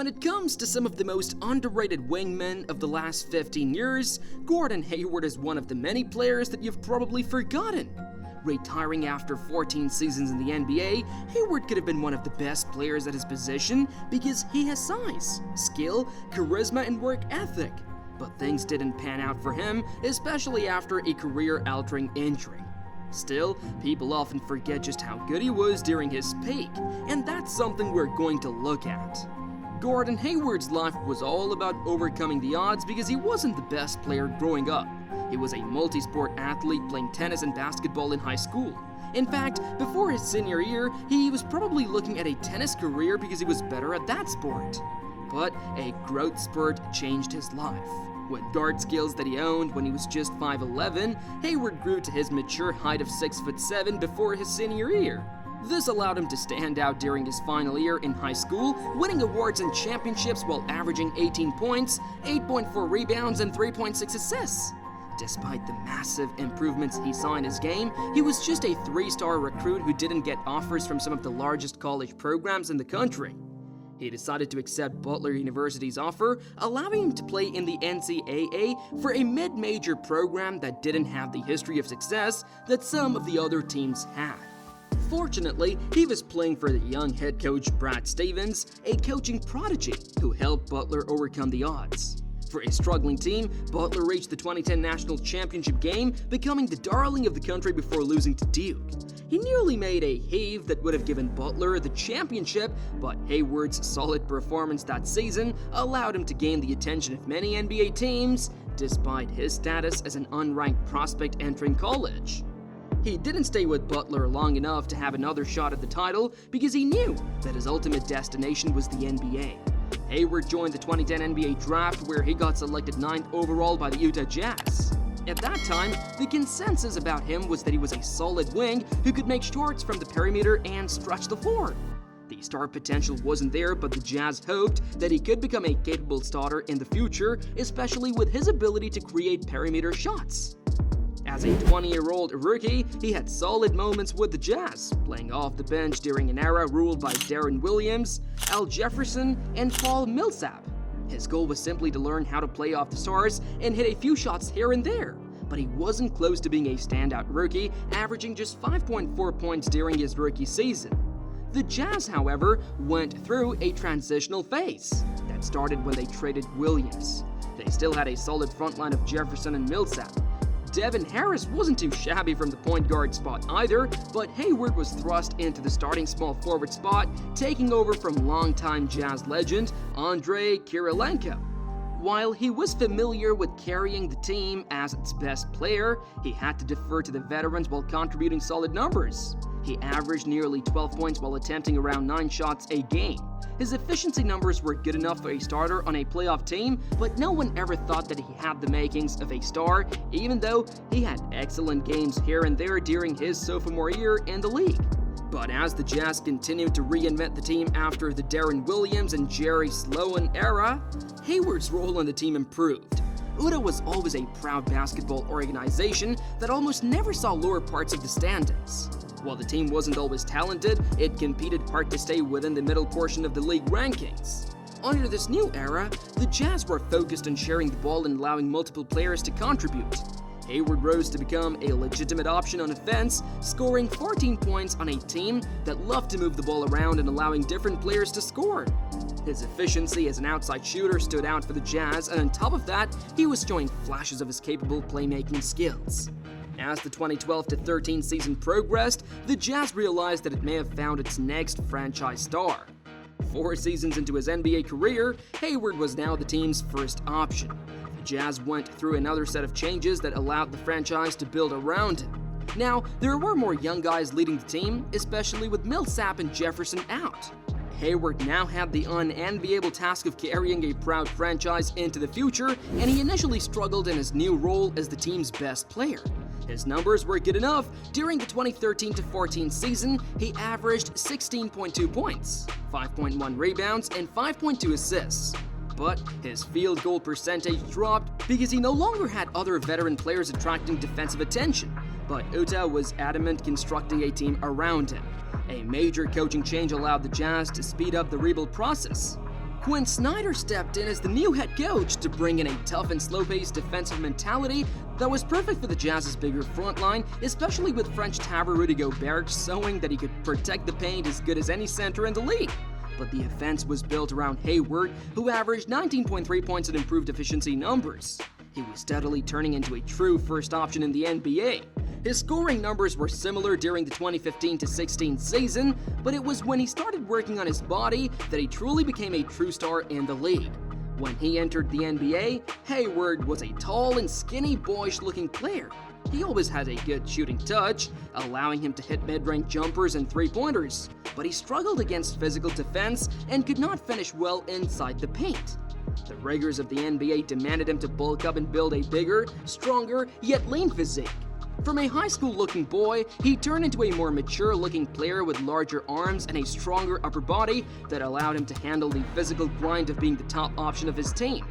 When it comes to some of the most underrated wingmen of the last 15 years, Gordon Hayward is one of the many players that you've probably forgotten. Retiring after 14 seasons in the NBA, Hayward could have been one of the best players at his position because he has size, skill, charisma, and work ethic. But things didn't pan out for him, especially after a career-altering injury. Still, people often forget just how good he was during his peak, and that's something we're going to look at. Gordon Hayward's life was all about overcoming the odds because he wasn't the best player growing up. He was a multi-sport athlete playing tennis and basketball in high school. In fact, before his senior year, he was probably looking at a tennis career because he was better at that sport. But a growth spurt changed his life. With guard skills that he owned when he was just 5'11", Hayward grew to his mature height of 6'7" before his senior year. This allowed him to stand out during his final year in high school, winning awards and championships while averaging 18 points, 8.4 rebounds, and 3.6 assists. Despite the massive improvements he saw in his game, he was just a 3-star recruit who didn't get offers from some of the largest college programs in the country. He decided to accept Butler University's offer, allowing him to play in the NCAA for a mid-major program that didn't have the history of success that some of the other teams had. Fortunately, he was playing for the young head coach Brad Stevens, a coaching prodigy who helped Butler overcome the odds. For a struggling team, Butler reached the 2010 National Championship game, becoming the darling of the country before losing to Duke. He nearly made a heave that would have given Butler the championship, but Hayward's solid performance that season allowed him to gain the attention of many NBA teams, despite his status as an unranked prospect entering college. He didn't stay with Butler long enough to have another shot at the title because he knew that his ultimate destination was the NBA. Hayward joined the 2010 NBA draft where he got selected 9th overall by the Utah Jazz. At that time, the consensus about him was that he was a solid wing who could make shots from the perimeter and stretch the floor. The star potential wasn't there, but the Jazz hoped that he could become a capable starter in the future, especially with his ability to create perimeter shots. As a 20-year-old rookie, he had solid moments with the Jazz, playing off the bench during an era ruled by Deron Williams, Al Jefferson, and Paul Millsap. His goal was simply to learn how to play off the stars and hit a few shots here and there, but he wasn't close to being a standout rookie, averaging just 5.4 points during his rookie season. The Jazz, however, went through a transitional phase that started when they traded Williams. They still had a solid front line of Jefferson and Millsap. Devin Harris wasn't too shabby from the point guard spot either, but Hayward was thrust into the starting small forward spot, taking over from longtime Jazz legend Andrei Kirilenko. While he was familiar with carrying the team as its best player, he had to defer to the veterans while contributing solid numbers. He averaged nearly 12 points while attempting around 9 shots a game. His efficiency numbers were good enough for a starter on a playoff team, but no one ever thought that he had the makings of a star, even though he had excellent games here and there during his sophomore year in the league. But as the Jazz continued to reinvent the team after the Deron Williams and Jerry Sloan era, Hayward's role on the team improved. Utah was always a proud basketball organization that almost never saw lower parts of the standings. While the team wasn't always talented, it competed hard to stay within the middle portion of the league rankings. Under this new era, the Jazz were focused on sharing the ball and allowing multiple players to contribute. Hayward rose to become a legitimate option on offense, scoring 14 points on a team that loved to move the ball around and allowing different players to score. His efficiency as an outside shooter stood out for the Jazz, and on top of that, he was showing flashes of his capable playmaking skills. As the 2012-13 season progressed, the Jazz realized that it may have found its next franchise star. 4 seasons into his NBA career, Hayward was now the team's first option. The Jazz went through another set of changes that allowed the franchise to build around him. Now, there were more young guys leading the team, especially with Millsap and Jefferson out. Hayward now had the unenviable task of carrying a proud franchise into the future, and he initially struggled in his new role as the team's best player. His numbers were good enough. During the 2013-14 season, he averaged 16.2 points, 5.1 rebounds, and 5.2 assists. But his field goal percentage dropped because he no longer had other veteran players attracting defensive attention. But Utah was adamant constructing a team around him. A major coaching change allowed the Jazz to speed up the rebuild process. Quinn Snyder stepped in as the new head coach to bring in a tough and slow-paced defensive mentality that was perfect for the Jazz's bigger front line, especially with French tabber Rudy Gobert showing that he could protect the paint as good as any center in the league. But the offense was built around Hayward, who averaged 19.3 points and improved efficiency numbers. He was steadily turning into a true first option in the NBA. His scoring numbers were similar during the 2015-16 season, but it was when he started working on his body that he truly became a true star in the league. When he entered the NBA, Hayward was a tall and skinny, boyish-looking player. He always had a good shooting touch, allowing him to hit mid-range jumpers and three-pointers, but he struggled against physical defense and could not finish well inside the paint. The rigors of the NBA demanded him to bulk up and build a bigger, stronger, yet lean physique. From a high school-looking boy, he turned into a more mature-looking player with larger arms and a stronger upper body that allowed him to handle the physical grind of being the top option of his team.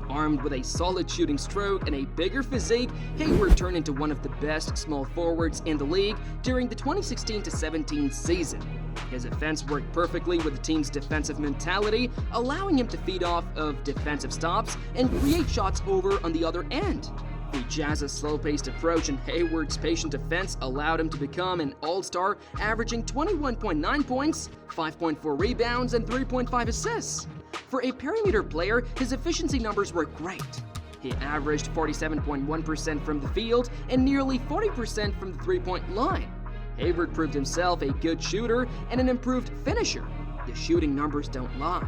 Armed with a solid shooting stroke and a bigger physique, Hayward turned into one of the best small forwards in the league during the 2016-17 season. His offense worked perfectly with the team's defensive mentality, allowing him to feed off of defensive stops and create shots over on the other end. The Jazz's slow-paced approach and Hayward's patient defense allowed him to become an all-star, averaging 21.9 points, 5.4 rebounds, and 3.5 assists. For a perimeter player, his efficiency numbers were great. He averaged 47.1% from the field and nearly 40% from the three-point line. Hayward proved himself a good shooter and an improved finisher. The shooting numbers don't lie.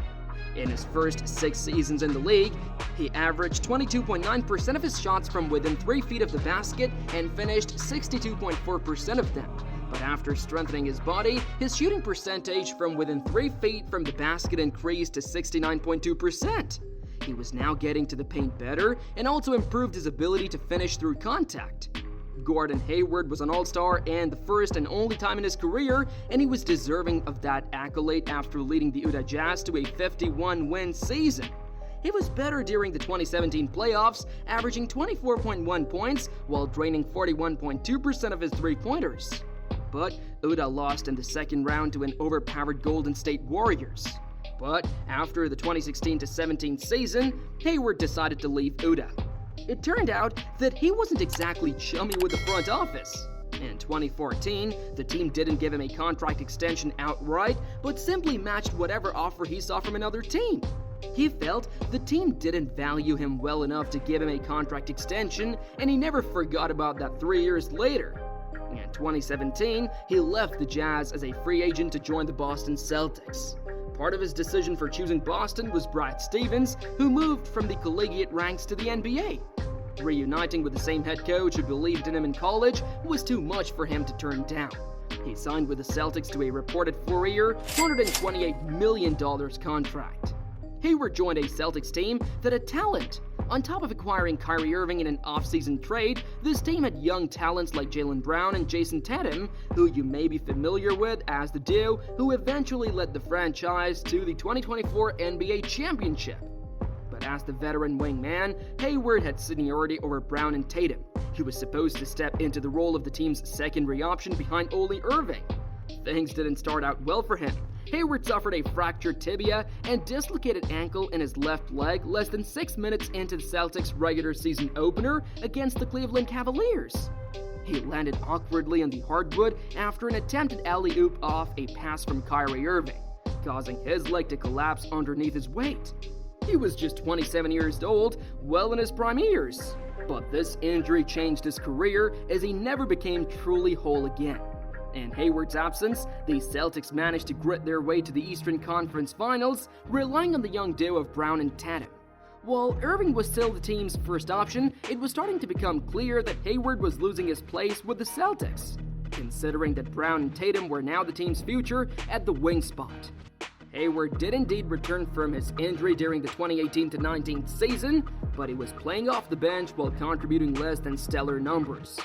In his first 6 seasons in the league, he averaged 22.9% of his shots from within 3 feet of the basket and finished 62.4% of them. But after strengthening his body, his shooting percentage from within 3 feet from the basket increased to 69.2%. He was now getting to the paint better and also improved his ability to finish through contact. Gordon Hayward was an all-star and the first and only time in his career, and he was deserving of that accolade after leading the Utah Jazz to a 51-win season. He was better during the 2017 playoffs, averaging 24.1 points while draining 41.2% of his three-pointers. But Utah lost in the second round to an overpowered Golden State Warriors. But after the 2016-17 season, Hayward decided to leave Utah. It turned out that he wasn't exactly chummy with the front office. In 2014, the team didn't give him a contract extension outright, but simply matched whatever offer he saw from another team. He felt the team didn't value him well enough to give him a contract extension, and he never forgot about that 3 years later. In 2017, he left the Jazz as a free agent to join the Boston Celtics. Part of his decision for choosing Boston was Brad Stevens, who moved from the collegiate ranks to the NBA. Reuniting with the same head coach who believed in him in college was too much for him to turn down. He signed with the Celtics to a reported 4-year, $128 million contract. Hayward joined a Celtics team that had talent. On top of acquiring Kyrie Irving in an off-season trade, this team had young talents like Jaylen Brown and Jason Tatum, who you may be familiar with as the duo who eventually led the franchise to the 2024 NBA championship. But as the veteran wingman, Hayward had seniority over Brown and Tatum. He was supposed to step into the role of the team's secondary option behind Ole Irving. Things didn't start out well for him. Hayward suffered a fractured tibia and dislocated ankle in his left leg less than 6 minutes into the Celtics' regular season opener against the Cleveland Cavaliers. He landed awkwardly on the hardwood after an attempted alley-oop off a pass from Kyrie Irving, causing his leg to collapse underneath his weight. He was just 27 years old, well in his prime years. But this injury changed his career as he never became truly whole again. In Hayward's absence, the Celtics managed to grit their way to the Eastern Conference Finals, relying on the young duo of Brown and Tatum. While Irving was still the team's first option, it was starting to become clear that Hayward was losing his place with the Celtics, considering that Brown and Tatum were now the team's future at the wing spot. Hayward did indeed return from his injury during the 2018-19 season, but he was playing off the bench while contributing less than stellar numbers.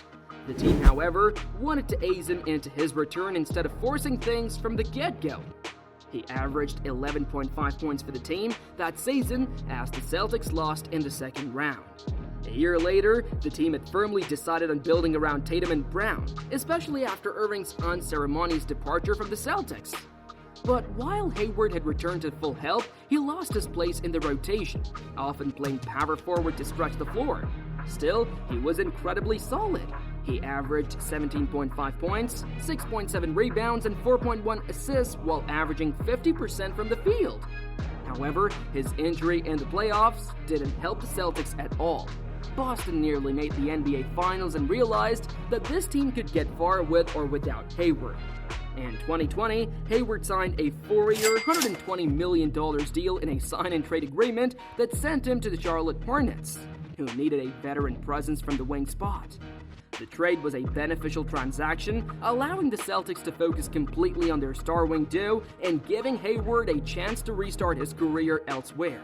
The team, however, wanted to ease him into his return instead of forcing things from the get-go. He averaged 11.5 points for the team that season as the Celtics lost in the second round. A year later, the team had firmly decided on building around Tatum and Brown, especially after Irving's unceremonious departure from the Celtics. But while Hayward had returned to full health, he lost his place in the rotation, often playing power forward to stretch the floor. Still, he was incredibly solid. He averaged 17.5 points, 6.7 rebounds, and 4.1 assists while averaging 50% from the field. However, his injury in the playoffs didn't help the Celtics at all. Boston nearly made the NBA Finals and realized that this team could get far with or without Hayward. In 2020, Hayward signed a 4-year, $120 million deal in a sign-and-trade agreement that sent him to the Charlotte Hornets, who needed a veteran presence from the wing spot. The trade was a beneficial transaction, allowing the Celtics to focus completely on their star wing duo and giving Hayward a chance to restart his career elsewhere.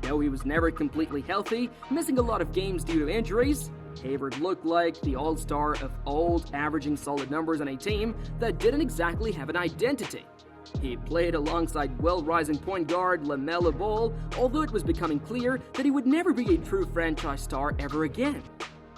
Though he was never completely healthy, missing a lot of games due to injuries, Hayward looked like the all-star of old, averaging solid numbers on a team that didn't exactly have an identity. He played alongside well-rising point guard LaMelo Ball, although it was becoming clear that he would never be a true franchise star ever again.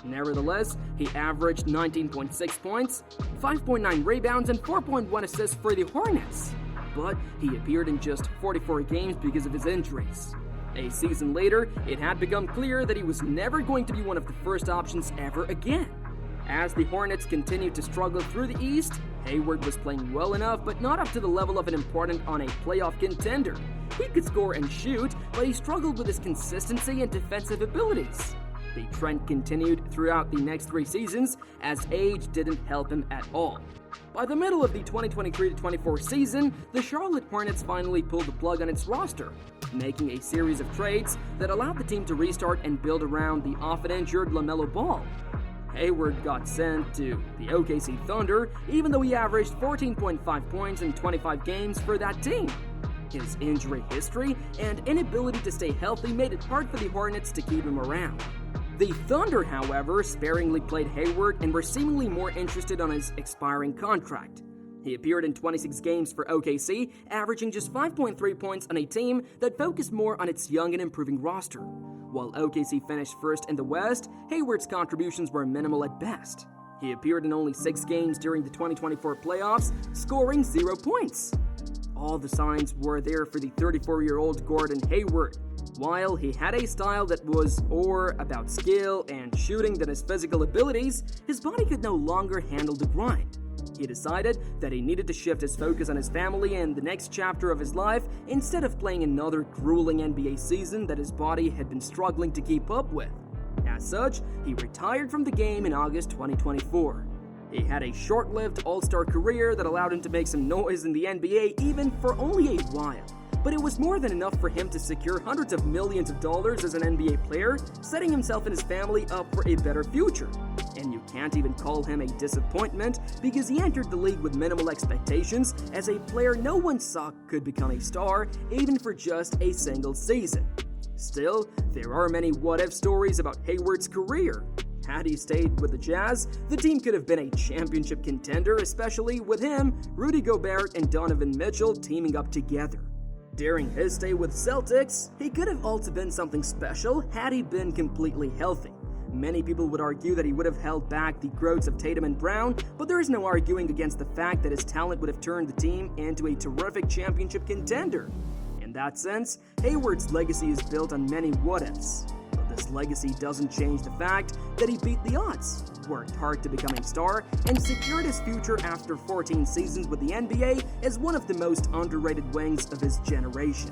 Nevertheless, he averaged 19.6 points, 5.9 rebounds, and 4.1 assists for the Hornets. But he appeared in just 44 games because of his injuries. A season later, it had become clear that he was never going to be one of the first options ever again. As the Hornets continued to struggle through the East, Hayward was playing well enough, but not up to the level of an important on a playoff contender. He could score and shoot, but he struggled with his consistency and defensive abilities. The trend continued throughout the next 3 seasons, as age didn't help him at all. By the middle of the 2023-24 season, the Charlotte Hornets finally pulled the plug on its roster, making a series of trades that allowed the team to restart and build around the often-injured LaMelo Ball. Hayward got sent to the OKC Thunder, even though he averaged 14.5 points in 25 games for that team. His injury history and inability to stay healthy made it hard for the Hornets to keep him around. The Thunder, however, sparingly played Hayward and were seemingly more interested on his expiring contract. He appeared in 26 games for OKC, averaging just 5.3 points on a team that focused more on its young and improving roster. While OKC finished first in the West, Hayward's contributions were minimal at best. He appeared in only 6 games during the 2024 playoffs, scoring 0 points. All the signs were there for the 34-year-old Gordon Hayward. While he had a style that was more about skill and shooting than his physical abilities, his body could no longer handle the grind. He decided that he needed to shift his focus on his family and the next chapter of his life instead of playing another grueling NBA season that his body had been struggling to keep up with. As such, he retired from the game in August 2024. He had a short-lived All-Star career that allowed him to make some noise in the NBA even for only a while. But it was more than enough for him to secure hundreds of millions of dollars as an NBA player, setting himself and his family up for a better future. And you can't even call him a disappointment because he entered the league with minimal expectations as a player no one saw could become a star, even for just a single season. Still, there are many what-if stories about Hayward's career. Had he stayed with the Jazz, the team could have been a championship contender, especially with him, Rudy Gobert, and Donovan Mitchell teaming up together. During his stay with Celtics, he could have also been something special had he been completely healthy. Many people would argue that he would have held back the growths of Tatum and Brown, but there is no arguing against the fact that his talent would have turned the team into a terrific championship contender. In that sense, Hayward's legacy is built on many what-ifs. But this legacy doesn't change the fact that he beat the odds, worked hard to become a star, and secured his future after 14 seasons with the NBA as one of the most underrated wings of his generation.